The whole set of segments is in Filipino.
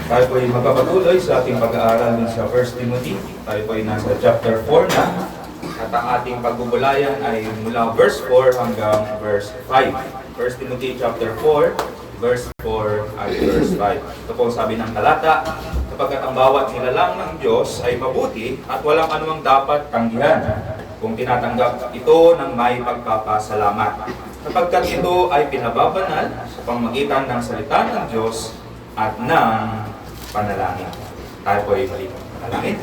Tayo po ay magpapatuloy sa ating pag-aaral sa 1 Timothy. Tayo po ay nasa chapter 4 na. At ang ating pagbubulayan ay mula verse 4 hanggang verse 5. 1 Timothy chapter 4, verse 4 at verse 5. Ito po sabi ng talata, sapagkat ang bawat nilalang ng Diyos ay mabuti at walang anumang dapat tanggihan kung tinatanggap ito ng may pagpapasalamat. Sapagkat ito ay pinababanal sa pamamagitan ng salita ng Diyos at ng panalangin. Tayo po ay balik panalangin.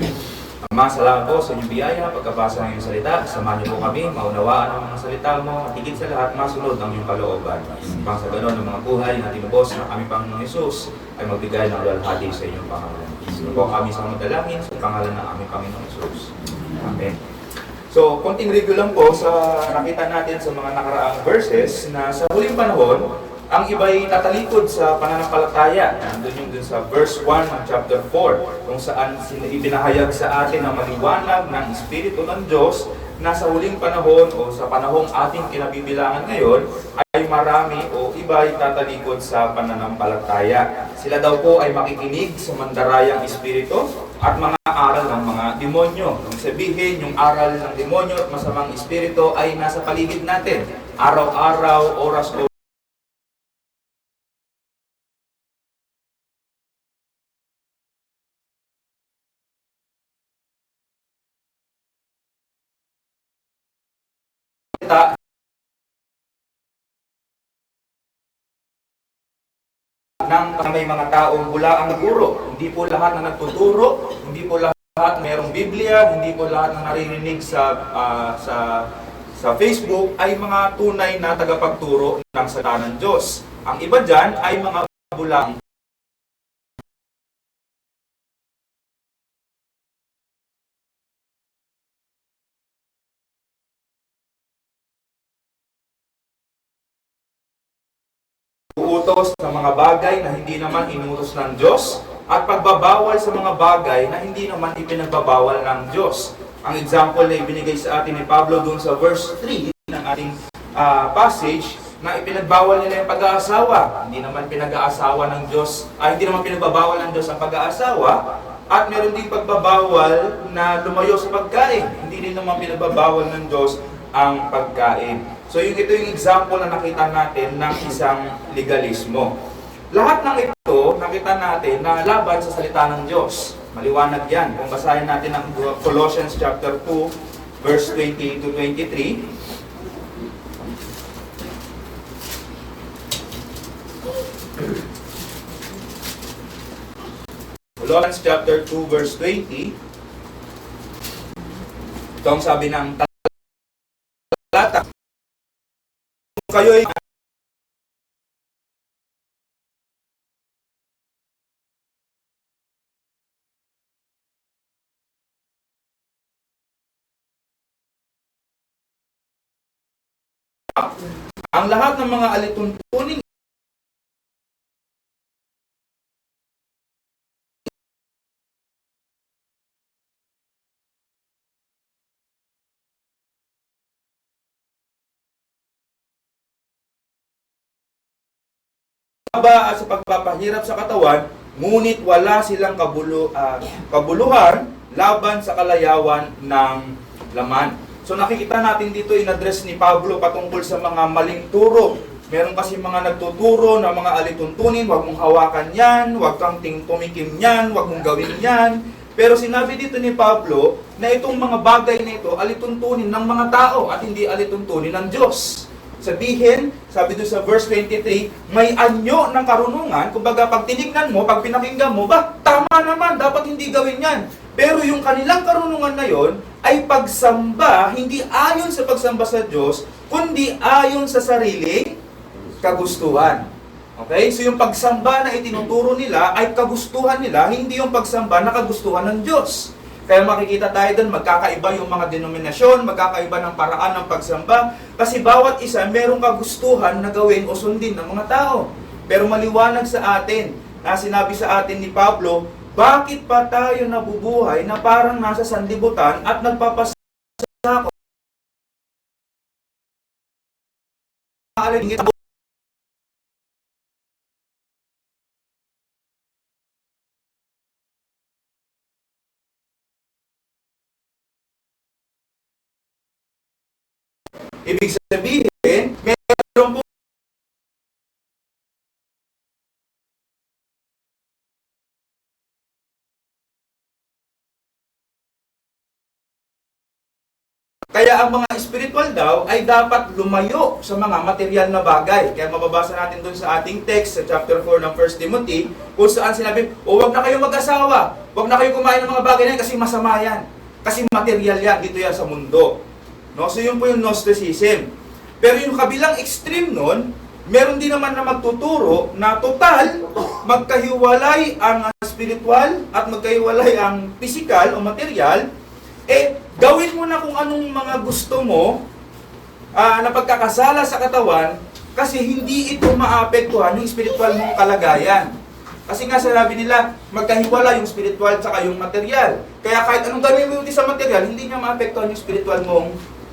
Ama, salamat po sa inyong biyaya, pagkabasa ng iyong salita. Samahan niyo po kami, maunawaan ang mga salita mo, at higit sa lahat, masunod ang iyong kalooban. Pang sa ganon ng mga buhay na tinubos ng aming Panginoong Hesus ay magbigay ng luwalhati sa inyong pangalan. Sino po kami sa mga dalangin sa pangalan ng aming Panginoong Hesus. Amen. So, konting review lang po sa nakita natin sa mga nakaraang verses na sa huling panahon, ang iba'y tatalikod sa pananampalataya. Nandun yung dun sa verse 1 ng chapter 4, kung saan ibinahayag sa atin ang maliwanag ng Espiritu ng Diyos na sa huling panahon o sa panahong ating kinabibilangan ngayon ay marami o iba'y tatalikod sa pananampalataya. Sila daw po ay makikinig sa mandarayang Espiritu at mga aral ng mga demonyo. Nung sabihin, yung aral ng demonyo at masamang Espiritu ay nasa paligid natin. Araw-araw, oras o ng may mga taong bula ang guro. Hindi po lahat na nagtuturo, hindi po lahat mayroong Biblia, hindi po lahat na naririnig sa Facebook ay mga tunay na tagapagturo ng salita ng Diyos. Ang iba dyan ay mga bulang. Uutos sa mga bagay na hindi naman inutos ng Diyos at pagbabawal sa mga bagay na hindi naman ipinagbabawal ng Diyos. Ang example na ibinigay sa atin ni Pablo doon sa verse 3 ng ating passage na ipinagbawal nila yung pag-aasawa. Hindi naman pinag-aasawa ng Diyos, hindi naman pinagbabawal ng Diyos ang pag-aasawa at meron din pagbabawal na lumayo sa pagkain. Hindi din naman pinagbabawal ng Diyos ang pagkain. So ito yung example na nakita natin ng isang legalismo. Lahat ng ito, nakita natin na laban sa salita ng Diyos. Maliwanag yan. Kung basahin natin ang Colossians chapter 2, verse 20 to 23. Colossians chapter 2, verse 20. Ito ang sabi ng talata. Kayo'y ang lahat ng mga alituntunin at sa pagpapahirap sa katawan, ngunit wala silang kabuluhan laban sa kalayawan ng laman. So nakikita natin dito in-address ni Pablo patungkol sa mga maling turo. Meron kasi mga nagtuturo na mga alituntunin, huwag mong hawakan yan, huwag kang tumikim yan, huwag mong gawin yan. Pero sinabi dito ni Pablo na itong mga bagay na ito alituntunin ng mga tao at hindi alituntunin ng Diyos. Sabihin, sabi doon sa verse 23, may anyo ng karunungan, kumbaga pag tinignan mo, pag pinakinggan mo, tama naman, dapat hindi gawin yan. Pero yung kanilang karunungan na yon ay pagsamba, hindi ayon sa pagsamba sa Diyos, kundi ayon sa sariling kagustuhan. Okay? So yung pagsamba na itinuturo nila ay kagustuhan nila, hindi yung pagsamba na kagustuhan ng Diyos. Kaya makikita tayo doon, magkakaiba yung mga denominasyon, magkakaiba ng paraan ng pagsamba, kasi bawat isa merong kagustuhan na gawin o sundin ng mga tao. Pero maliwanag sa atin, na sinabi sa atin ni Pablo, bakit pa tayo nabubuhay na parang nasa sanlibutan at nagpapasako? Ibig sabihin, meron po kaya ang mga spiritual daw ay dapat lumayo sa mga material na bagay. Kaya mababasa natin doon sa ating text sa chapter 4 ng 1 Timothy kung saan sinabi, huwag na kayong mag-asawa, huwag na kayong kumain ng mga bagay na yan kasi masama yan. Kasi material yan, dito yan sa mundo. No? So yun po yung Gnosticism. Pero yung kabilang extreme nun, meron din naman na magtuturo na total, magkahiwalay ang spiritual at magkahiwalay ang physical o material. Gawin mo na kung anong mga gusto mo na pagkakasala sa katawan kasi hindi ito maapektuhan yung spiritual mong kalagayan. Kasi nga sinabi nila, magkahiwala yung spiritual at yung material. Kaya kahit anong gawin mo sa material, hindi niya maapektuhan yung spiritual mong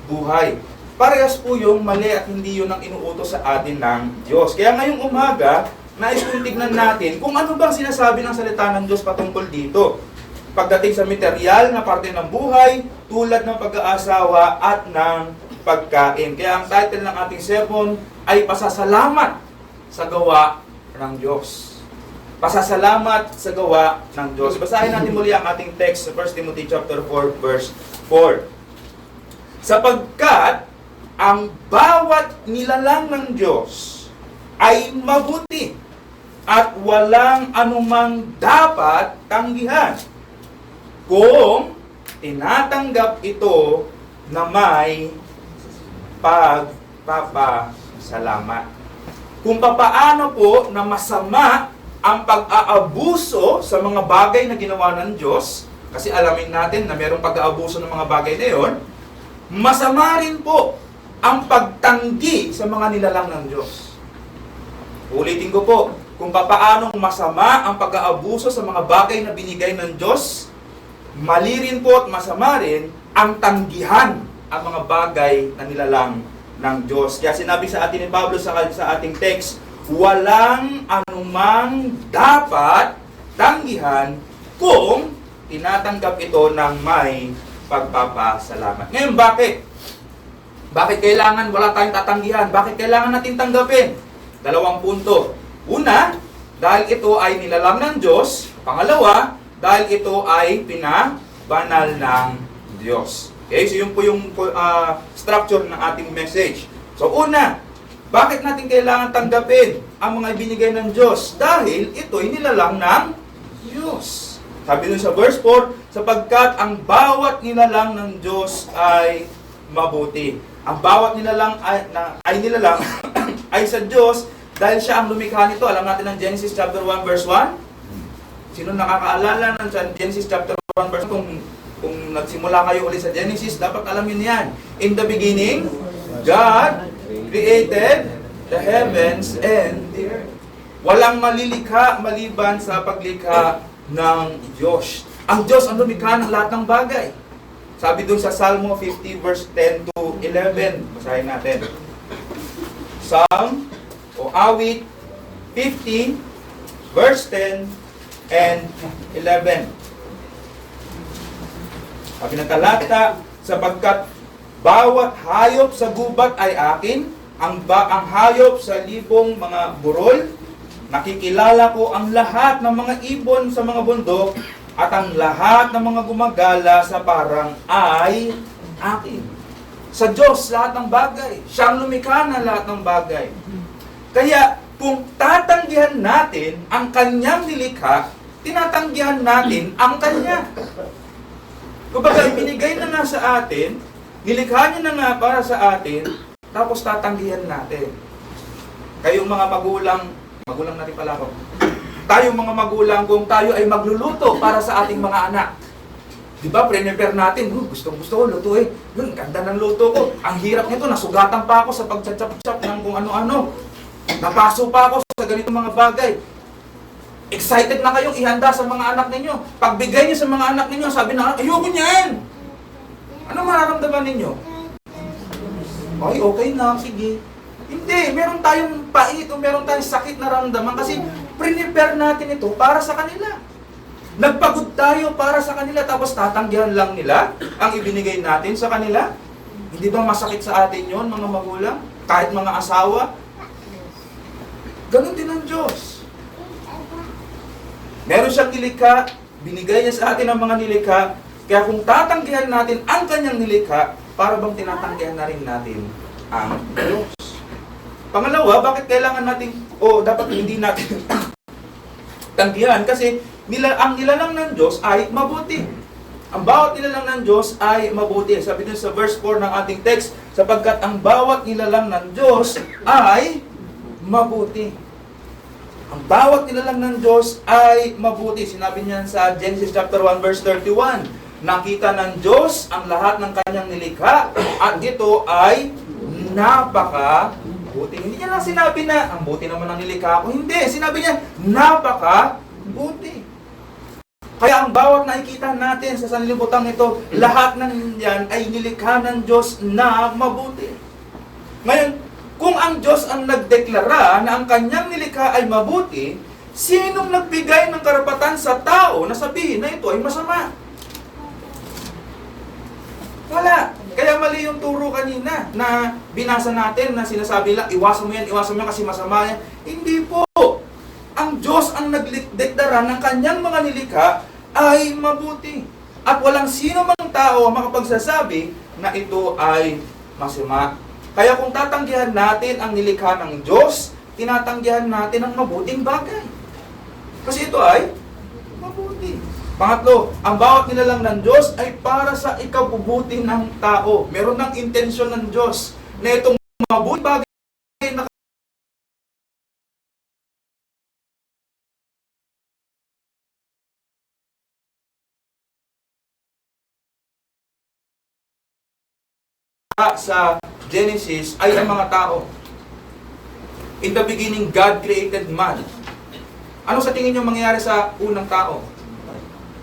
buhay. Parehas po yung mali at hindi yun ang inuutos sa atin ng Diyos. Kaya ngayong umaga, nais kong tignan natin kung ano bang sinasabi ng salita ng Diyos patungkol dito. Pagdating sa material na parte ng buhay, tulad ng pag-aasawa at ng pagkain. Kaya ang title ng ating sermon ay Pasasalamat sa gawa ng Diyos. Pasasalamat sa gawa ng Diyos. Basahin natin muli ang ating text sa 1 Timothy chapter 4 verse 4. Sapagkat ang bawat nilalang ng Diyos ay mabuti at walang anumang dapat tanggihan kung tinatanggap ito na may pagpapasalamat. Kung papaano po na masama ang pag-aabuso sa mga bagay na ginawa ng Diyos, kasi alamin natin na mayroong pag-aabuso ng mga bagay na yon, masama rin po ang pagtanggi sa mga nilalang ng Diyos. Ulitin ko po, kung papaano masama ang pag-aabuso sa mga bagay na binigay ng Diyos, mali rin po at masama rin ang tanggihan ang mga bagay na nilalang ng Diyos. Kaya sinabi sa atin ni Pablo sa ating text, walang anumang dapat tanggihan kung tinatanggap ito ng may pagpapasalamat. Ngayon, bakit? Bakit kailangan wala tayong tatanggihan? Bakit kailangan natin tanggapin? Dalawang punto. Una, dahil ito ay nilalang ng Diyos. Pangalawa, dahil ito ay pinabanal ng Diyos. Okay, so yun po yung structure ng ating message. So una, bakit natin kailangan tanggapin ang mga ibinigay ng Diyos? Dahil ito ay nilalang ng Diyos. Sabi nun sa verse 4, sapagkat ang bawat nilalang ng Diyos ay mabuti. Ang bawat nilalang ay nilalang ay sa Diyos dahil siya ang lumikha nito. Alam natin ng Genesis chapter 1 verse 1. Sino nakakaalala ng Genesis chapter 1 verse 1? Kung nagsimula kayo ulit sa Genesis, dapat alam yun yan. In the beginning, God created the heavens and the earth. Walang malilikha maliban sa paglikha ng Diyos. Ang Diyos ang lumikha ng lahat ng bagay. Sabi dun sa Salmo 50 verse 10 to 11. Basahin natin. Psalm o awit 50 verse 10 and 11. Sabi ng talata, sapagkat bawat hayop sa gubat ay akin, ang hayop sa libong mga burol, nakikilala ko ang lahat ng mga ibon sa mga bundok, at ang lahat ng mga gumagala sa parang ay akin. Sa Diyos, lahat ng bagay. Siya ang lumikha ng lahat ng bagay. Kaya, kung tatanggihan natin ang kanyang nilikha, tinatanggihan natin ang kanya. Kumbaga, binigay na nga sa atin, nilikha niya na nga para sa atin, tapos tatanggihan natin. Kayong mga magulang na rin pala ako. Tayong mga magulang, kung tayo ay magluluto para sa ating mga anak, di ba, prepare natin, gusto ko lutuin. Ganda ng luto ko. Ang hirap nito, nasugatan pa ako sa pagtsatsak-tsak ng kung ano-ano. Napaso pa ako sa ganitong mga bagay. Excited na kayong ihanda sa mga anak ninyo. Pagbigay niyo sa mga anak ninyo, sabi na, ayoko niyan! Ano mararamdaman ninyo? Ay, okay na, sige. Hindi, meron tayong pait o meron tayong sakit na ramdaman kasi prepare natin ito para sa kanila. Nagpagod tayo para sa kanila tapos tatanggihan lang nila ang ibinigay natin sa kanila. Hindi ba masakit sa atin yon mga magulang? Kahit mga asawa? Ganon din ang Diyos. Meron siyang nilikha, binigay niya sa atin ang mga nilikha, kaya kung tatanggihan natin ang kanyang nilikha, para bang tinatanggihan na rin natin ang Diyos? Pangalawa, bakit kailangan natin, dapat hindi natin tanggihan? Kasi ang nilalang ng Diyos ay mabuti. Ang bawat nilalang ng Diyos ay mabuti. Sabi dun sa verse 4 ng ating text, sapagkat ang bawat nilalang ng Diyos ay mabuti. Ang bawat nilalang ng Diyos ay mabuti. Sinabi niyan sa Genesis chapter 1 verse 31. Nakita ng Diyos ang lahat ng kanyang nilikha at ito ay napaka-buti. Hindi niya lang sinabi na, ang buti naman ng nilikha ko. Hindi, sinabi niya, napaka-buti. Kaya ang bawat nakikita natin sa sanlibutan ito, lahat ng yan ay nilikha ng Diyos na mabuti. Ngayon, kung ang Diyos ang nagdeklara na ang kanyang nilikha ay mabuti, sinong nagbigay ng karapatan sa tao na sabihin na ito ay masama? Wala. Kaya mali yung turo kanina na binasa natin na sinasabi lang, iwasan mo yan kasi masama yan. Hindi po. Ang Diyos ang nagdeklara ng kanyang mga nilikha ay mabuti. At walang sino mang tao ang makapagsasabi na ito ay masama. Kaya kung tatanggihan natin ang nilikha ng Diyos, tinatanggihan natin ang mabuting bagay. Kasi ito ay mabuti. Pangatlo, ang bawat nilalang ng Diyos ay para sa ikabubuti ng tao. Meron ng intensyon ng Diyos na itong mabuting bagay na sa Genesis ay ang mga tao. In the beginning, God created man. Ano sa tingin nyo mangyayari sa unang tao?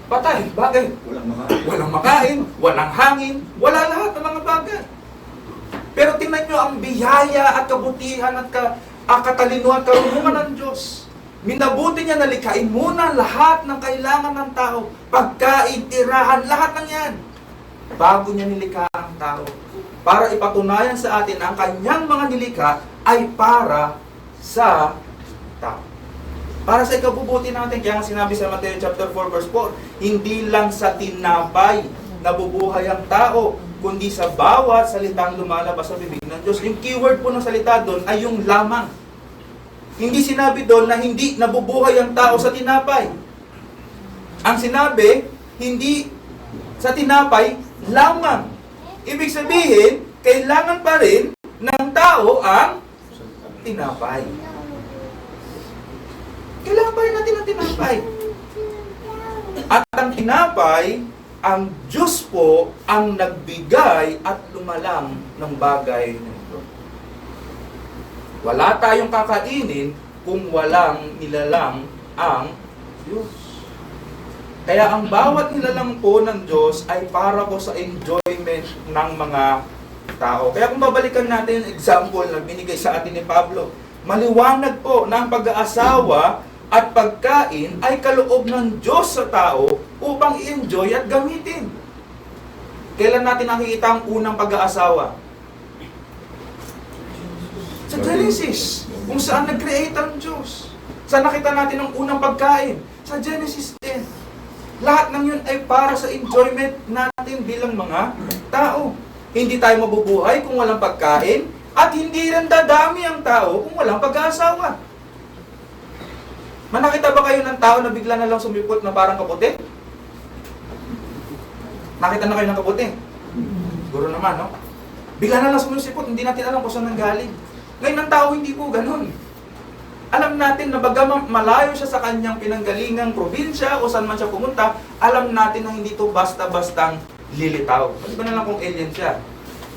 Patay, bagay. Walang makain, walang hangin, wala lahat ng mga bagay. Pero tingnan nyo ang biyaya at kabutihan at katalinuhan at karunungan ng Diyos. Minabuti niya na likhain muna lahat ng kailangan ng tao. Pagkain, tirahan, lahat ng yan. Bago niya nilikha ang tao. Para ipatunayan sa atin ang kanyang mga nilikha ay para sa tao. Para sa ikabubuti natin, kaya nga sinabi sa Matthew chapter 4 verse 4, hindi lang sa tinapay nabubuhay ang tao, kundi sa bawat salitang lumalabas sa bibig ng Diyos. Yung keyword po ng salita doon ay yung lamang. Hindi sinabi doon na hindi nabubuhay ang tao sa tinapay. Ang sinabi, hindi sa tinapay lamang. Ibig sabihin, kailangan pa rin ng tao ang tinapay. Kailangan pa rin natin ang tinapay. At ang tinapay, ang Diyos po ang nagbigay at lumalang ng bagay nito. Wala tayong kakainin kung walang nilalang ang Diyos. Kaya ang bawat nilalang po ng Diyos ay para po sa enjoyment ng mga tao. Kaya kung babalikan natin yung example na binigay sa atin ni Pablo, maliwanag po na ang pag-aasawa at pagkain ay kaloob ng Diyos sa tao upang i-enjoy at gamitin. Kailan natin nakikita ang unang pag-aasawa? Sa Genesis, kung saan nag-create ang Diyos. Saan nakita natin ang unang pagkain? Sa Genesis 10. Lahat ng yun ay para sa enjoyment natin bilang mga tao. Hindi tayo mabubuhay kung walang pagkain at hindi rin dadami ang tao kung walang pag-aasawa. Nakita ba kayo ng tao na bigla na lang sumipot na parang kaputi? Nakita na kayo ng kaputi? Siguro naman, no? Bigla na lang sumisipot, hindi natin alam kung saan nanggaling. Ngayon ang tao hindi po ganun. Alam natin na bagaman malayo siya sa kanyang pinanggalingang probinsya o saan man siya pumunta, alam natin na hindi ito basta-bastang lilitaw. Kasi ba na lang kung alien siya?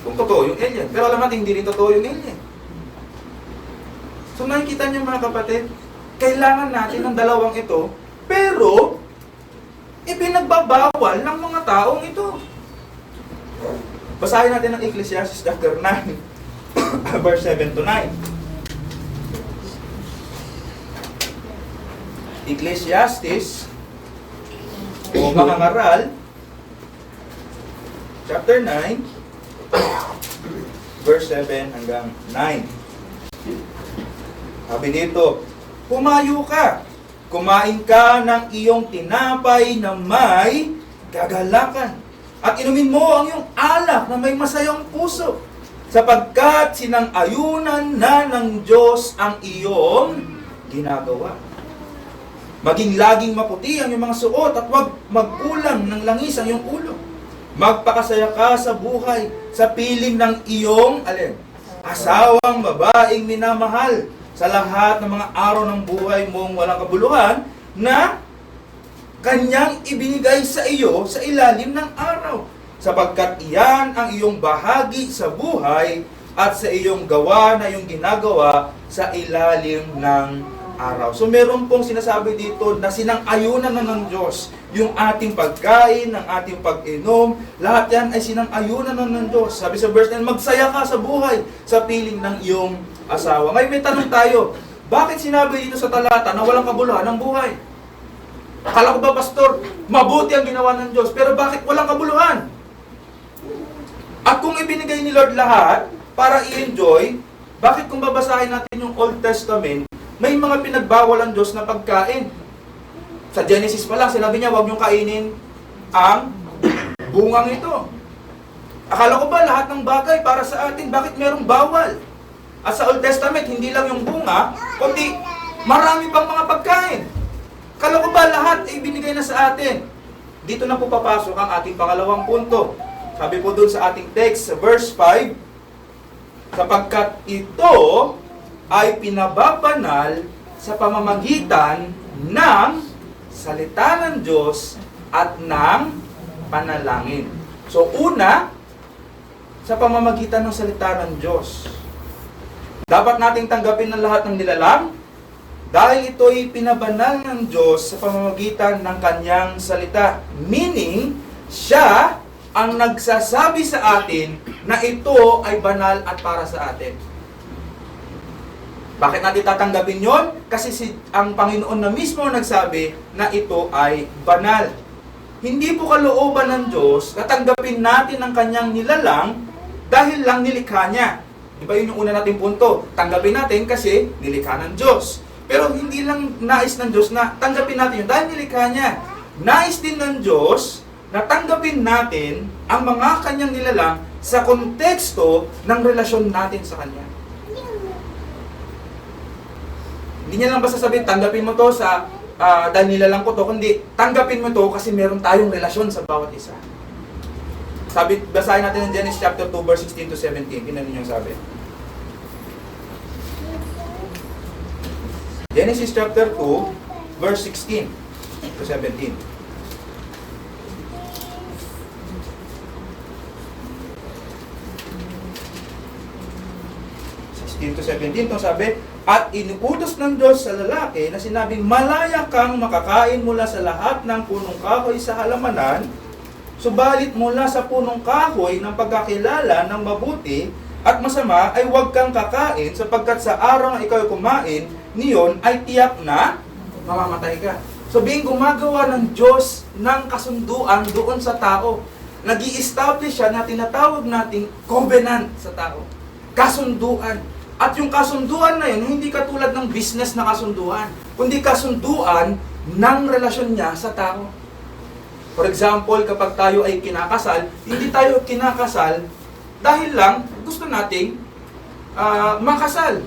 Kung totoo yung alien. Pero alam natin hindi rin totoo yung alien. So nakikita niyo mga kapatid, kailangan natin ng dalawang ito, pero ipinagbabawal ng mga taong ito. Basahin natin ang Ecclesiastes chapter 9, verse 7 to 9. Ecclesiastes o Mangangaral chapter 9 verse 7 hanggang 9. Sabi dito, "Humayo ka, kumain ka ng iyong tinapay na may kagalakan, at inumin mo ang iyong alak na may masayang puso, sapagkat sinang-ayunan na ng Diyos ang iyong ginagawa. Maging laging maputi ang iyong mga suot, at huwag magkulang ng langis ang iyong ulo. Magpakasaya ka sa buhay, sa piling ng iyong, asawang babaeng minamahal, sa lahat ng mga araw ng buhay mong walang kabuluhan, na kanyang ibinigay sa iyo sa ilalim ng araw, sapagkat iyan ang iyong bahagi sa buhay at sa iyong gawa na iyong ginagawa sa ilalim ng araw." So meron pong sinasabi dito na sinang-ayunan na ng Diyos. Yung ating pagkain, ng ating pag-inom, lahat yan ay sinang-ayunan na ng Diyos. Sabi sa verse 9, "Magsaya ka sa buhay sa piling ng iyong asawa." Ngayon may tanong tayo, bakit sinabi dito sa talata na walang kabuluhan ng buhay? Akala ko ba, Pastor, mabuti ang ginawa ng Diyos, pero bakit walang kabuluhan? At kung ibinigay ni Lord lahat para i-enjoy, bakit kung babasahin natin yung Old Testament, may mga pinagbawal ang Diyos na pagkain? Sa Genesis pa lang, sinabi niya, huwag niyong kainin ang bungang ito. Akala ko ba lahat ng bagay para sa atin, bakit merong bawal? At sa Old Testament, hindi lang yung bunga, kundi marami pang mga pagkain. Akala ko ba lahat ay binigay na sa atin? Dito na po papasok ang ating pangalawang punto. Sabi po doon sa ating text, sa verse 5, "Sapagkat ito ay pinababanal sa pamamagitan ng salita ng Diyos at ng panalangin." So una, sa pamamagitan ng salita ng Diyos. Dapat nating tanggapin ng lahat ng nilalang dahil ito'y pinabanal ng Diyos sa pamamagitan ng kanyang salita. Meaning, siya ang nagsasabi sa atin na ito ay banal at para sa atin. Bakit natin tatanggapin yon? Kasi ang Panginoon na mismo nagsabi na ito ay banal. Hindi po kalooban ng Diyos na tanggapin natin ang kanyang nilalang dahil lang nilikha niya. Diba yun yung una nating punto? Tanggapin natin kasi nilikha ng Diyos. Pero hindi lang nais ng Diyos na tanggapin natin yun dahil nilikha niya. Nais din ng Diyos na tanggapin natin ang mga kanyang nilalang sa konteksto ng relasyon natin sa Kanya. Hindi niya lang basta sabihin, tanggapin mo to sa dahil nilalang ko to, kundi tanggapin mo to kasi meron tayong relasyon sa bawat isa. Sabi, basahin natin ng Genesis chapter 2, verse 16 to 17. Tingnan niyo yung sabi. Genesis chapter 2, verse 16 to 17. 16 to 17, ito sabi, "At inuutos ng Diyos sa lalaki na sinabing, malaya kang makakain mula sa lahat ng punong kahoy sa halamanan, subalit mula sa punong kahoy ng pagkakilala ng mabuti at masama ay huwag kang kakain, sapagkat sa araw na ikaw kumain, niyon ay tiyak na mamamatay ka." So being gumagawa ng Diyos ng kasunduan doon sa tao, nag-i-establish siya na tinatawag nating covenant sa tao. Kasunduan. At yung kasunduan na yun, hindi katulad ng business na kasunduan, kundi kasunduan ng relasyon niya sa tao. For example, kapag tayo ay kinakasal, hindi tayo kinakasal dahil lang gusto nating makasal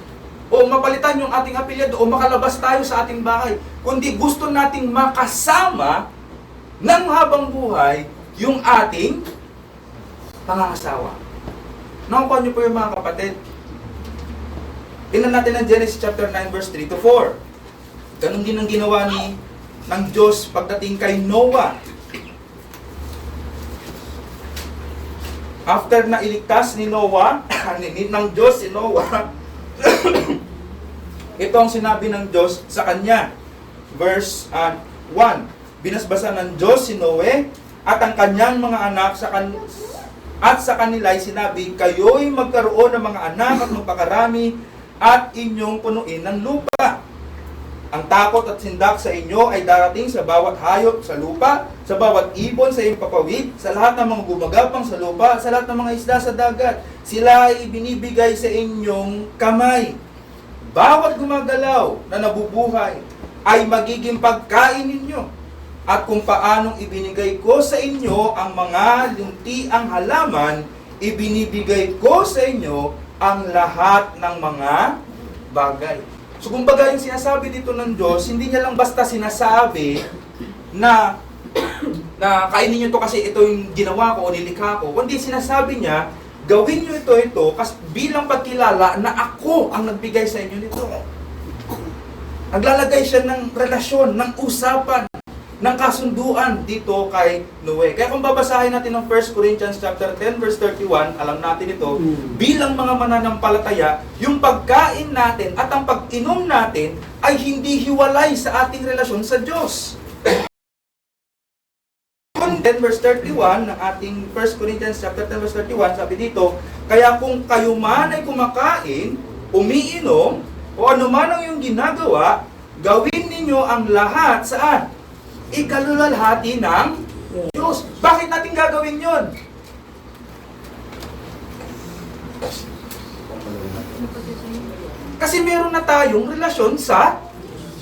o mapalitan yung ating apelyado o makalabas tayo sa ating bahay, kundi gusto nating makasama ng habang buhay yung ating pangangasawa. Nakukuha niyo po yung mga kapatid. Tingnan natin ang Genesis chapter 9 verse 3 to 4. Ganun din ang ginawa ng Diyos pagdating kay Noah. After na iligtas ni Noah, ng Diyos si Noah, ito ang sinabi ng Diyos sa kanya. Verse 1. "Binasbasan ng Diyos si Noe at ang kanyang mga anak at sa kanila ay sinabi, kayo'y magkaroon ng mga anak at magpakarami at inyong punuin ng lupa. Ang takot at sindak sa inyo ay darating sa bawat hayop sa lupa, sa bawat ibon sa iyong papawid, sa lahat ng mga gumagapang sa lupa, sa lahat ng mga isda sa dagat. Sila ay binibigay sa inyong kamay. Bawat gumagalaw na nabubuhay ay magiging pagkain ninyo. At kung paanong ibinigay ko sa inyo ang mga luntiang halaman, ibinibigay ko sa inyo ang lahat ng mga bagay. So kumbaga yung sinasabi dito ng Diyos, hindi niya lang basta sinasabi na kainin niyo to kasi ito yung ginawa ko o nilikha ko, kundi sinasabi niya, gawin niyo ito kasi bilang pagkilala na ako ang nagbigay sa inyo nito. Naglalagay siya ng relasyon, ng usapan, ng kasunduan dito kay Noe. Kaya kung babasahin natin ng 1 Corinthians chapter 10 verse 31, alam natin ito, bilang mga mananampalataya, yung pagkain natin at ang pag-inom natin ay hindi hiwalay sa ating relasyon sa Diyos. 10 verse 31 ng ating 1 Corinthians chapter 10 verse 31, sabi dito, kaya kung kayo man ay kumakain, umiinom, o anuman ang iyong ginagawa, gawin ninyo ang lahat saan? Ikalulalhati ng Diyos. Bakit natin gagawin yon? Kasi meron na tayong relasyon sa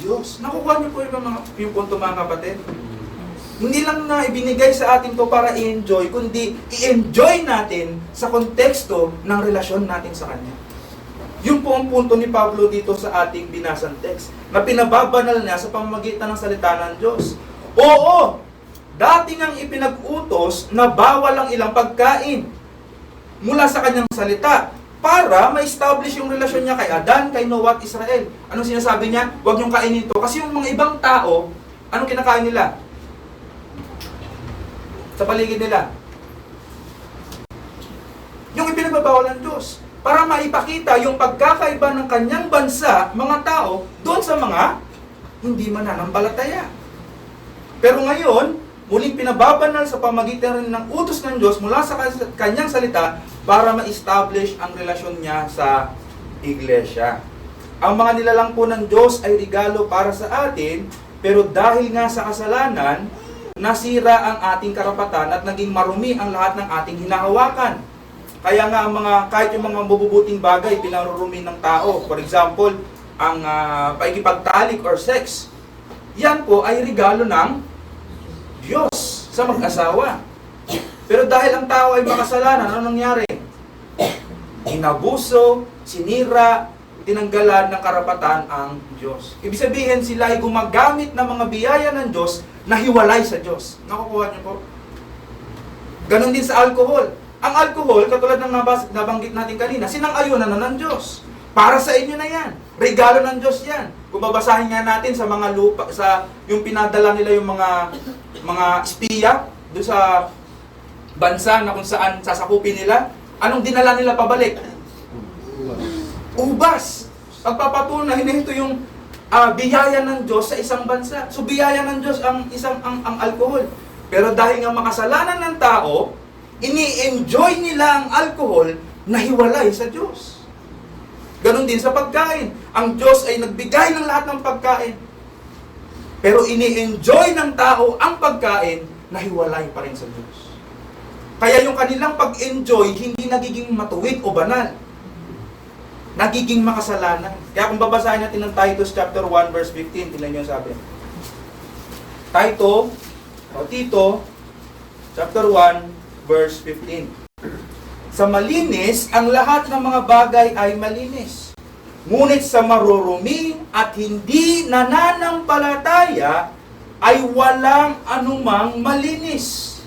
Diyos. Nakukuha niyo po yung punto mga kapatid? Hindi lang na ibinigay sa atin to para i-enjoy, kundi i-enjoy natin sa konteksto ng relasyon natin sa Kanya. Yun po ang punto ni Pablo dito sa ating binasang text, na pinababanal niya sa pamamagitan ng salita ng Diyos. Oo, dati ngang ipinag-utos na bawal ang ilang pagkain mula sa kanyang salita para ma-establish yung relasyon niya kay Adan, kay Noah at Israel. Anong sinasabi niya? Huwag niyong kainin ito. Kasi yung mga ibang tao, anong kinakain nila? Sa paligid nila. Yung ipinagbabawal ng Diyos. Para maipakita yung pagkakaiba ng kanyang bansa, mga tao, doon sa mga hindi mananampalataya. Pero ngayon, muling pinababanal sa pamagitan rin ng utos ng Diyos mula sa kanyang salita para ma-establish ang relasyon niya sa iglesia. Ang mga nilalang po ng Diyos ay regalo para sa atin, pero dahil nga sa kasalanan, nasira ang ating karapatan at naging marumi ang lahat ng ating hinahawakan. Kaya nga kahit yung mga mabubuting bagay pinarurumi ng tao, for example, ang paikipagtalik or sex, yan po ay regalo ng Diyos sa mag-asawa. Pero dahil ang tao ay makasalanan, ano nangyari? Inabuso, sinira, tinanggalan ng karapatan ang Diyos. Ibig sabihin, sila ay gumagamit ng mga biyaya ng Diyos na hiwalay sa Diyos. Nakukuha niyo po? Ganon din sa alcohol. Ang alcohol, katulad ng nabanggit natin kanina, sinang-ayunan na ng Diyos. Para sa inyo na yan. Regalo ng Diyos yan. Kung babasahin nga natin sa mga lupa, sa yung pinadala nila yung mga espiya doon sa bansa na kung saan sasakupin nila, anong dinala nila pabalik? Ubas. Pagpapatunay na ito yung biyaya ng Diyos sa isang bansa. So biyaya ng Diyos ang alcohol. Pero dahil nga makasalanan ng tao, ini-enjoy nila ang alcohol na hiwalay sa Diyos. Ganon din sa pagkain. Ang Diyos ay nagbigay ng lahat ng pagkain. Pero ini-enjoy ng tao ang pagkain na hiwalay pa rin sa Diyos. Kaya yung kanilang pag-enjoy, hindi nagiging matuwid o banal. Nagiging makasalanan. Kaya kung babasahin natin ng Titus chapter 1 verse 15, tingnan niyo sabi. Tito, chapter 1 verse 15. Sa malinis, ang lahat ng mga bagay ay malinis. Ngunit sa marurumi at hindi nananampalataya ay walang anumang malinis.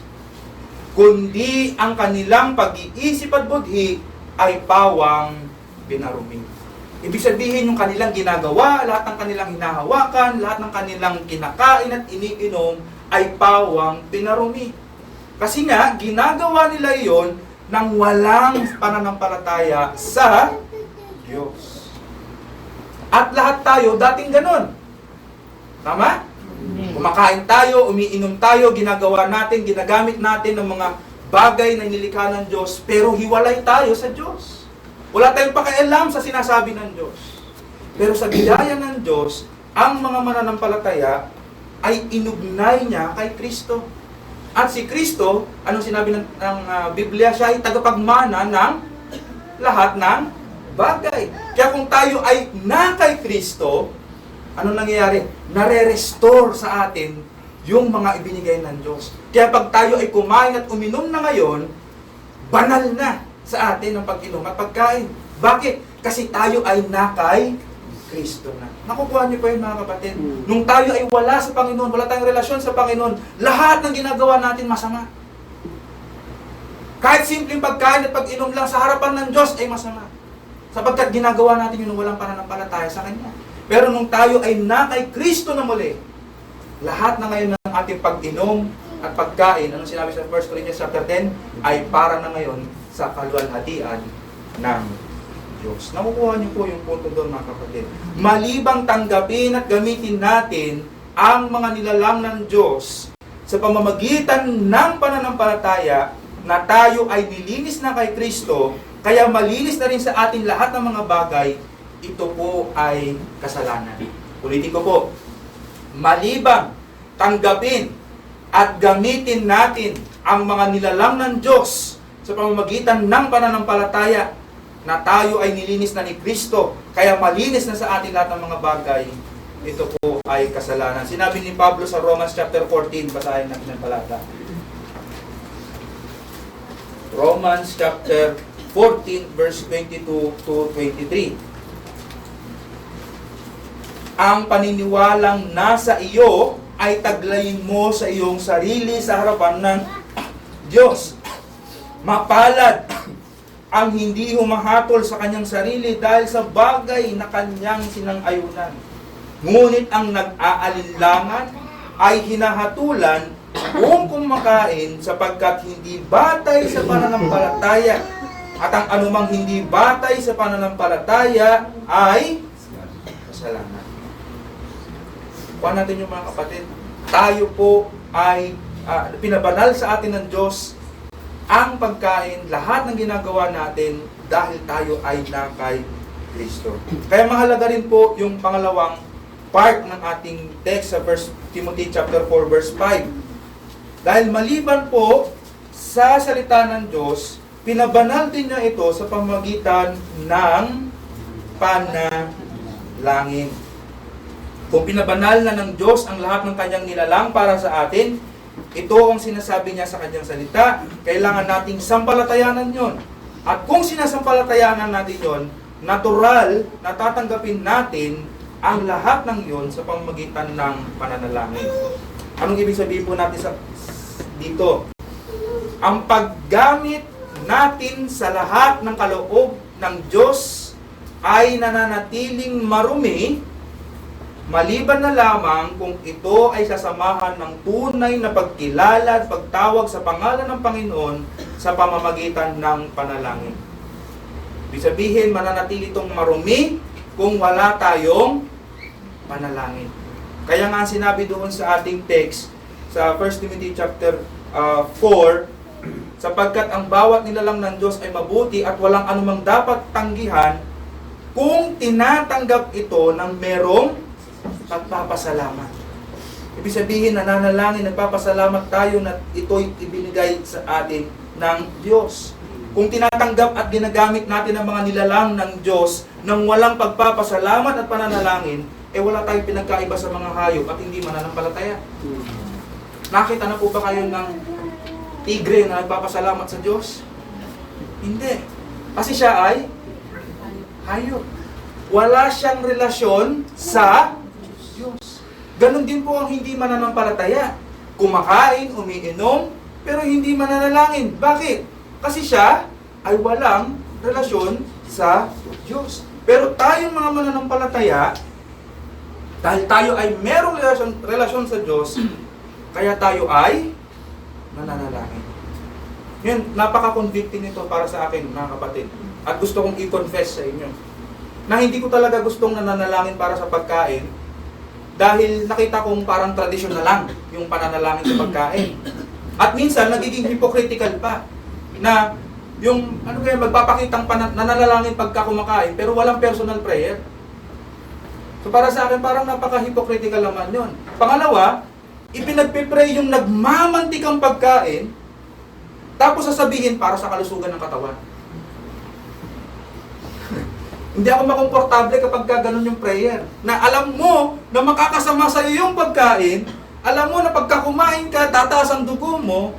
Kundi ang kanilang pag-iisip at budhi ay pawang pinarumi. Ibig sabihin yung kanilang ginagawa, lahat ng kanilang hinahawakan, lahat ng kanilang kinakain at iniinom ay pawang pinarumi. Kasi nga, ginagawa nila iyon nang walang pananampalataya sa Diyos. At lahat tayo dating ganon. Tama? Kumakain tayo, umiinom tayo, ginagawa natin, ginagamit natin ng mga bagay na nilikha ng Diyos, pero hiwalay tayo sa Diyos. Wala tayong pakialam sa sinasabi ng Diyos. Pero sa biyaya ng Diyos, ang mga mananampalataya ay inugnay niya kay Kristo. At si Kristo, anong sinabi ng Biblia, siya ay tagapagmana ng lahat ng bagay. Kaya kung tayo ay na kay Kristo, ano nangyayari? Nare-restore sa atin yung mga ibinigay ng Diyos. Kaya pag tayo ay kumain at uminom na ngayon, banal na sa atin ang pag-inom at pagkain. Bakit? Kasi tayo ay na kay Kristo na. Nakukuha niyo po yun, mga kapatid. Nung tayo ay wala sa Panginoon, wala tayong relasyon sa Panginoon, lahat ng ginagawa natin masama. Kahit simpleng pagkain at pag-inom lang sa harapan ng Diyos ay masama. Sapagkat ginagawa natin yun walang pananampalataya sa Kanya. Pero nung tayo ay na kay Kristo na muli, lahat na ngayon ng ating pag-inom at pagkain, anong sinabi sa 1 Corinthians chapter 10, ay para na ngayon sa kaluwalhatian ng Diyos. Nakukuha niyo po yung punto doon, mga kapatid. Malibang tanggapin at gamitin natin ang mga nilalang ng Diyos sa pamamagitan ng pananampalataya na tayo ay nilinis na kay Kristo, kaya malinis na rin sa atin lahat ng mga bagay, ito po ay kasalanan. Ulitin ko po, malibang tanggapin at gamitin natin ang mga nilalang ng Diyos sa pamamagitan ng pananampalataya na tayo ay nilinis na ni Kristo, kaya malinis na sa atin lahat ng mga bagay, ito po ay kasalanan. Sinabi ni Pablo sa Romans chapter 14, basahin natin ang talata. Romans chapter 14, verse 22 to 23. Ang paniniwalang nasa iyo ay taglayin mo sa iyong sarili sa harapan ng Diyos. Mapalad ang hindi humahatol sa kanyang sarili dahil sa bagay na kanyang sinang-ayunan. Ngunit ang nag-aalinlangan ay hinahatulan kung kumakain sapagkat hindi batay sa pananampalataya. At ang anumang hindi batay sa pananampalataya ay kasalanan. Kuha natin yung mga kapatid. Tayo po ay pinabanal sa atin ng Diyos ang pagkain, lahat ng ginagawa natin dahil tayo ay na kay Kristo. Kaya mahalaga rin po yung pangalawang part ng ating text sa 1 Timothy chapter 4 verse 5. Dahil maliban po sa salita ng Diyos, pinabanal din niya ito sa pamamagitan ng panalangin. Kung pinabanal na ng Diyos ang lahat ng kanyang nilalang para sa atin, ito ang sinasabi niya sa kanyang salita, kailangan nating sampalatayanan yon. At kung sinasampalatayanan natin yon, natural na tatanggapin natin ang lahat ng yon sa pamamagitan ng pananalangin. Anong ibig sabihin po natin dito? Ang paggamit natin sa lahat ng kaloob ng Diyos ay nananatiling marumi maliban na lamang kung ito ay sasamahan ng tunay na pagkilala at pagtawag sa pangalan ng Panginoon sa pamamagitan ng panalangin. Ibig sabihin, mananatili itong marumi kung wala tayong panalangin. Kaya nga sinabi doon sa ating text, sa 1 Timothy chapter 4, sapagkat ang bawat nilalang ng Diyos ay mabuti at walang anumang dapat tanggihan kung tinatanggap ito ng merong pagpapasalamat. Ibig sabihin, nananalangin, nagpapasalamat tayo na ito'y ibinigay sa atin ng Diyos. Kung tinatanggap at ginagamit natin ang mga nilalang ng Diyos nang walang pagpapasalamat at pananalangin, wala tayong pinagkaiba sa mga hayop at hindi mananampalataya. Nakita na po ba kayo ng tigre na nagpapasalamat sa Diyos? Hindi. Kasi siya ay hayop. Wala siyang relasyon sa Diyos. Ganon din po ang hindi mananampalataya. Kumakain, umiinom, pero hindi mananalangin. Bakit? Kasi siya ay walang relasyon sa Diyos. Pero tayong mga mananampalataya, dahil tayo ay merong relasyon sa Diyos, kaya tayo ay nananalangin. Yun, napaka-convicting nito para sa akin, mga kapatid. At gusto kong i-confess sa inyo na hindi ko talaga gustong nananalangin para sa pagkain dahil nakita kong parang tradisyon na lang yung pananalangin sa pagkain. At minsan, nagiging hypocritical pa na yung, magpapakitang nananalangin pagka kumakain pero walang personal prayer. So para sa akin, parang napaka-hypocritical naman yun. Pangalawa, ipinagpipray yung nagmamantikang pagkain, tapos sasabihin para sa kalusugan ng katawan. Hindi ako makomportable kapag ganun yung prayer. Na alam mo na makakasama sa iyo yung pagkain, alam mo na pagka kumain ka, tataas ang dugo mo,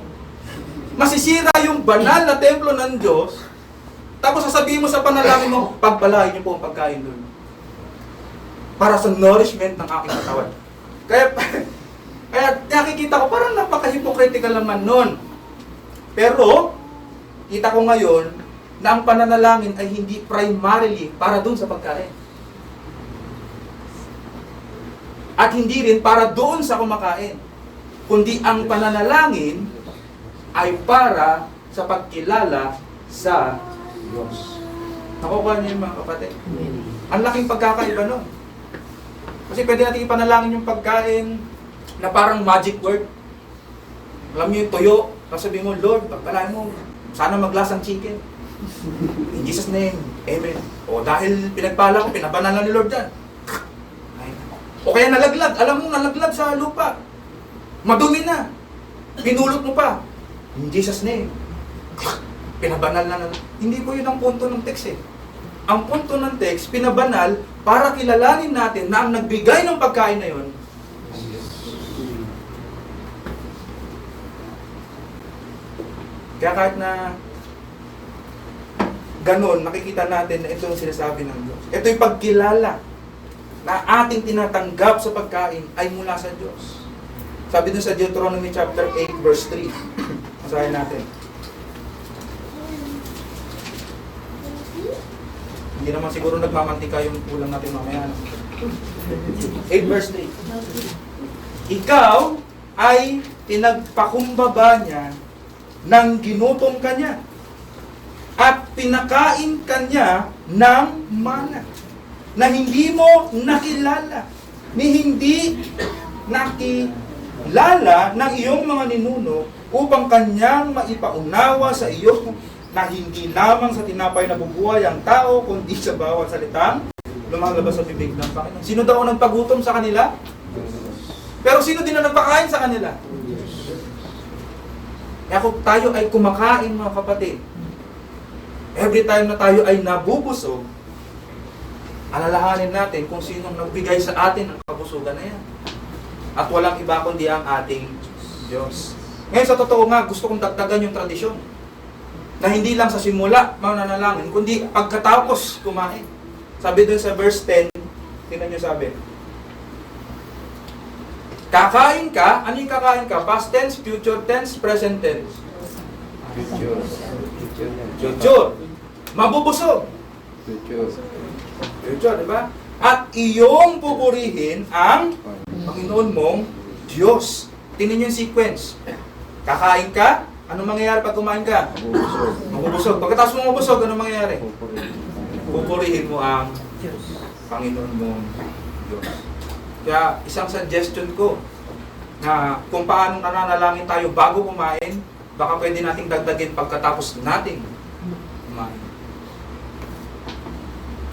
masisira yung banal na templo ng Diyos, tapos sasabihin mo sa panalangin mo, pagpalain niyo po ang pagkain doon. Para sa nourishment ng aking katawan. Kaya nakikita ko, parang napaka-hypocritical naman nun. Pero, kita ko ngayon, na ang pananalangin ay hindi primarily para doon sa pagkain. At hindi rin para doon sa kumakain. Kundi ang pananalangin ay para sa pagkilala sa Diyos. Nakukuha niyo yung mga kapatid? Ang laking pagkakaiba nun. Kasi pwede natin ipanalangin yung pagkain na parang magic word. Alam niyo yung tuyo, sasabihin mo, Lord, pagpalain mo, sana maglasang chicken. In Jesus' name, Amen. O dahil pinagpala ko, pinabanalan ni Lord yan. O kaya nalaglag, alam mo nalaglag sa lupa. Madumi na. Pinulot mo pa. In Jesus' name. Pinabanal na. Hindi po yun ang punto ng text eh. Ang punto ng text, pinabanal para kilalanin natin na ang nagbigay ng pagkain na yun, kaya kahit na ganon, nakikita natin na ito yung sinasabi ng Diyos. Ito yung pagkilala na ating tinatanggap sa pagkain ay mula sa Diyos. Sabi dun sa Deuteronomy chapter 8 verse 3. Masahin natin. Hindi naman siguro nagmamantika yung ulam natin mamaya. 8 verse 3. Ikaw ay pinagpakumbaba niya nang ginutom ka niya at pinakain ka niya ng mana na hindi mo nakilala, ni hindi nakilala ng iyong mga ninuno upang kanyang maipaunawa sa iyo na hindi lamang sa tinapay na bubuhay ang tao, kundi sa bawat salitang lumalabas sa bibig ng Panginoon. Sino daw ang nagpagutom sa kanila? Pero sino din ang nagpakain sa kanila? Kaya kung tayo ay kumakain, mga kapatid, every time na tayo ay nabubusog, alalahanin natin kung sinong nagbigay sa atin ng kabusugan na yan. At walang iba kundi ang ating Diyos. Ngayon sa totoo nga, gusto kong dagdagan yung tradisyon. Na hindi lang sa simula, mananalangin, kundi pagkatapos kumain. Sabi dun sa verse 10, tingnan nyo sabi, kakain ka, ano yung kakain ka? Past tense, future tense, present tense. Future. Mabubusog. Future, di ba? At iyong pupurihin ang Panginoon mong Diyos. Tingnan niyo yung sequence. Kakain ka, ano mangyayari pag kumain ka? Mabubusog. Pagkatapos mo mabusog, ano mangyayari? Pupurihin mo ang Panginoon mong Diyos. Kaya isang suggestion ko na kung paano nananalangin tayo bago kumain, baka pwede nating dagdagin pagkatapos nating kumain.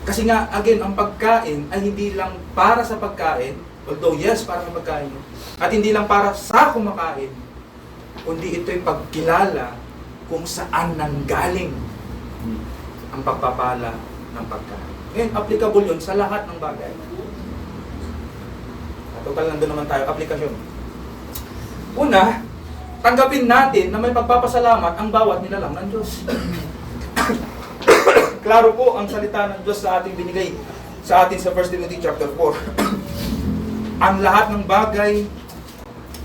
Kasi nga, again, ang pagkain ay hindi lang para sa pagkain, although yes, para sa pagkain, at hindi lang para sa kumakain, kundi ito'y pagkilala kung saan nanggaling ang pagpapala ng pagkain. Ngayon, applicable yun sa lahat ng bagay. Total, nandun naman tayo, aplikasyon. Una, tanggapin natin na may pagpapasalamat ang bawat nilalang ng Diyos. Klaro po ang salita ng Diyos sa ating binigay sa atin sa 1 Timothy chapter 4. Ang lahat ng bagay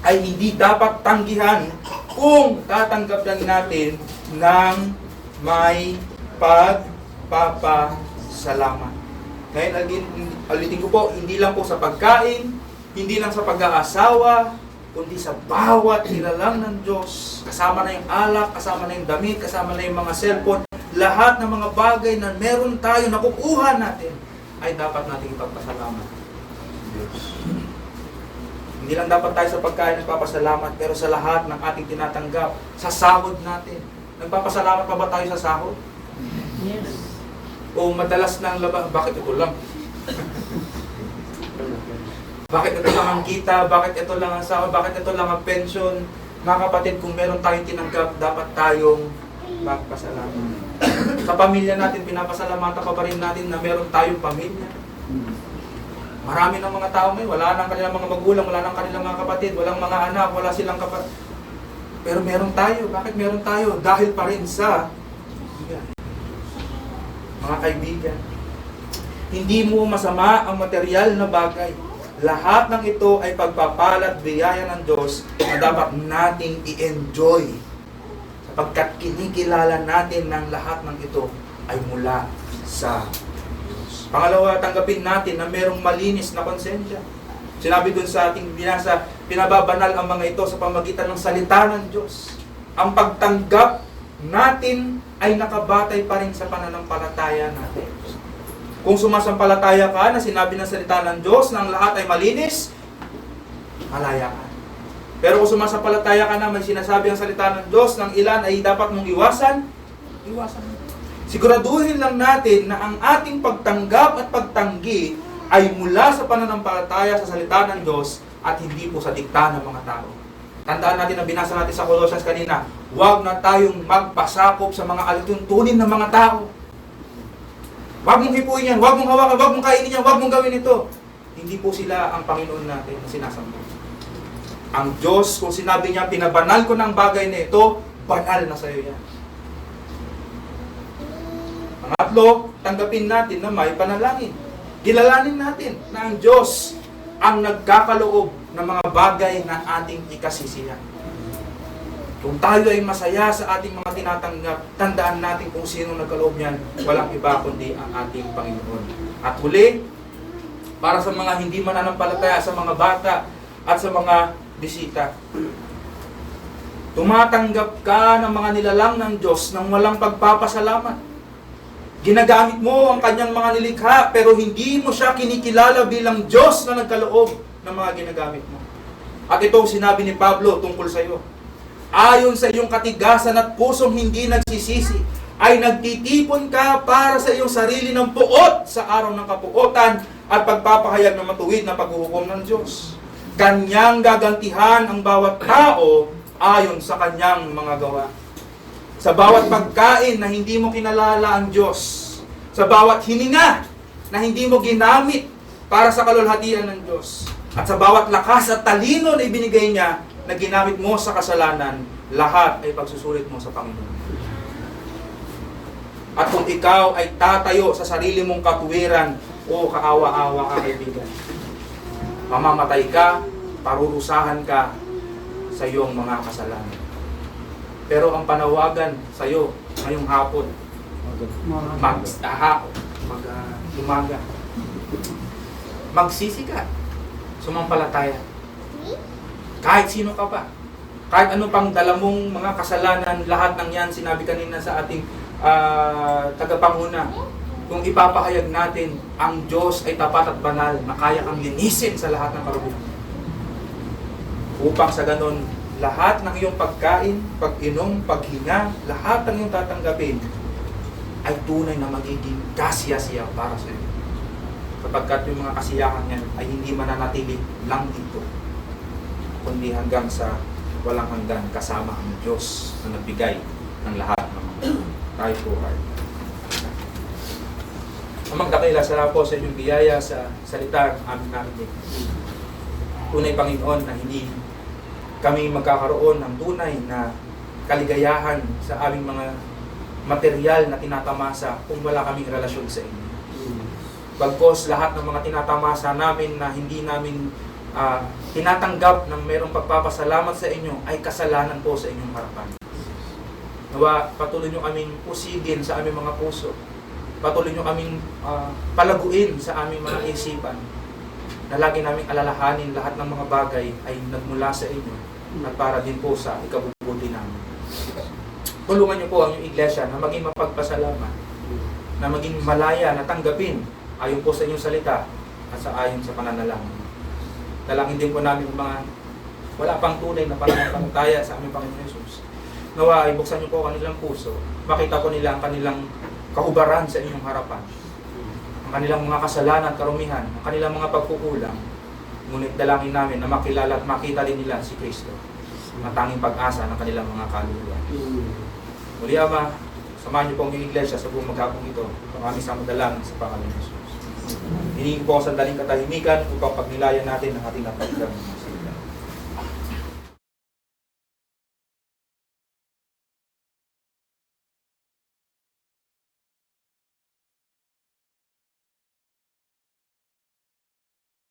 ay hindi dapat tanggihan kung tatanggapin natin ng may pagpapasalamat. Ngayon, ulitin ko po, hindi lang po sa pagkain, hindi lang sa pag-aasawa, kundi sa bawat nilalang ng Diyos. Kasama na yung alak, kasama na yung damit, kasama na yung mga cellphone. Lahat ng mga bagay na meron tayo, nakukuha natin, ay dapat natin ipagpasalamat. Diyos. Hindi lang dapat tayo sa pagkain nagpapasalamat, pero sa lahat ng ating tinatanggap, sa sahod natin. Nagpapasalamat pa ba tayo sa sahod? Yes. O madalas nang labas, bakit ito lang? Bakit ito lang ang kita? Bakit ito lang ang sahod? Bakit ito lang ang pension? Mga kapatid, kung meron tayong tinanggap, dapat tayong magpasalamat. Sa pamilya natin, pinapasalamatan pa rin natin na meron tayong pamilya. Marami ng mga tao ngayon, wala nang kanilang mga magulang, wala nang kanilang mga kapatid, walang mga anak, wala silang kapatid. Pero meron tayo. Bakit meron tayo? Dahil pa rin sa kaibigan. Mga kaibigan, hindi mo masama ang material na bagay. Lahat ng ito ay pagpapalat biyaya ng Diyos na dapat nating i-enjoy. Sapagkat kinikilala natin ng lahat ng ito ay mula sa Diyos. Pangalawa, tanggapin natin na merong malinis na konsensya. Sinabi dun sa ating binasa, pinababanal ang mga ito sa pamagitan ng salita ng Diyos. Ang pagtanggap natin ay nakabatay pa rin sa pananampalataya natin. Kung sumasampalataya ka na sinabi ng salita ng Diyos na ang lahat ay malinis, malaya ka. Pero kung sumasampalataya ka na may sinasabi ang salita ng Diyos ng ilan ay dapat mong iwasan, iwasan mo. Siguraduhin lang natin na ang ating pagtanggap at pagtanggi ay mula sa pananampalataya sa salita ng Diyos at hindi po sa dikta ng mga tao. Tandaan natin na binasa natin sa Colossians kanina, huwag na tayong magpasakop sa mga alituntunin ng mga tao. Huwag mong hipuin yan, huwag mong hawakan, huwag mong kainin yan, huwag mong gawin ito. Hindi po sila ang Panginoon natin na sinasamba. Ang Diyos, kung sinabi niya, pinabanal ko ng bagay na ito, banal na sa iyo yan. Pangatlo, tanggapin natin na may panalangin. Kilalanin natin na ang Diyos ang nagkakaloob ng mga bagay na ating ikasisihan. Kung tayo ay masaya sa ating mga tinatanggap, tandaan natin kung sino nagkaloob niyan, walang iba kundi ang ating Panginoon. At huli, para sa mga hindi mananampalataya, sa mga bata at sa mga bisita, tumatanggap ka ng mga nilalang ng Diyos nang walang pagpapasalamat. Ginagamit mo ang kanyang mga nilikha, pero hindi mo siya kinikilala bilang Diyos na nagkaloob ng mga ginagamit mo. At itong sinabi ni Pablo tungkol sa iyo. Ayon sa iyong katigasan at pusong hindi nagsisisi, ay nagtitipon ka para sa iyong sarili ng puot sa araw ng kapuotan at pagpapahayag ng matuwid na paghuhukom ng Diyos. Kanyang gagantihan ang bawat tao ayon sa kanyang mga gawa. Sa bawat pagkain na hindi mo kinalala ang Diyos, sa bawat hininga na hindi mo ginamit para sa kalulhatian ng Diyos, at sa bawat lakas at talino na ibinigay niya na ginamit mo sa kasalanan, lahat ay pagsusulit mo sa Panginoon. At kung ikaw ay tatayo sa sarili mong katuwiran, o kaawa-awa ka kaibigan, mamamatay ka, parurusahan ka sa iyong mga kasalanan. Pero ang panawagan sa iyo ngayong hapon, umaga, magsisi ka, sumampalataya. Kahit sino ka pa, kahit ano pang dala mong mga kasalanan, lahat ng yan, sinabi kanina sa ating tagapanguna, kung ipapahayag natin, ang Diyos ay tapat at banal na kaya kang linisin sa lahat ng karubihan. Upang sa ganon, lahat ng iyong pagkain, pag-inom, paghinga, lahat ng iyong tatanggapin ay tunay na magiging kasiyasiya para sa iyo. Kapagkat yung mga kasiyahan yan ay hindi mananatili lang dito, kundi hanggang sa walang hanggan kasama ang Diyos na nagbigay ng lahat ng mga tayo po ay. Amang dakila, salamat po sa inyong biyaya sa salita ng aming narinig. Tunay Panginoon na hindi kami magkakaroon ng tunay na kaligayahan sa aming mga material na tinatamasa kung wala kaming relasyon sa inyo. Bagkos lahat ng mga tinatamasa namin na hindi namin tinatanggap ng mayroong pagpapasalamat sa inyo ay kasalanan po sa inyong harapan. Nawa patuloy nyo kaming pusigin sa aming mga puso. Patuloy nyo kaming palaguin sa aming mga isipan na lagi naming alalahanin lahat ng mga bagay ay nagmula sa inyo at para din po sa ikabubuti namin. Tulungan nyo po ang inyong iglesia na maging mapagpasalamat, na maging malaya, na tanggapin ayon po sa inyong salita at sa ayon sa pananalangin. Dalangin din po namin mga wala pang tunay na pananampalataya sa aming Panginoon Jesus. Nawa ay buksan nyo po ang kanilang puso, makita po nila ang kanilang kahubaran sa inyong harapan, ang kanilang mga kasalanan at karumihan, ang kanilang mga pagkukulang, Ngunit dalangin namin na makilala at makita din nila si Kristo, matanging pag-asa ng kanilang mga kaluluwa. Muli, Ama, samahan niyo po ang inyong iglesia sa buong maghapong ito. Maraming sa madalangin sa pangalan ng Jesus. Hinihingi po ang sandaling katahimikan upang pagnilayan natin ang ating napagdang mga salita.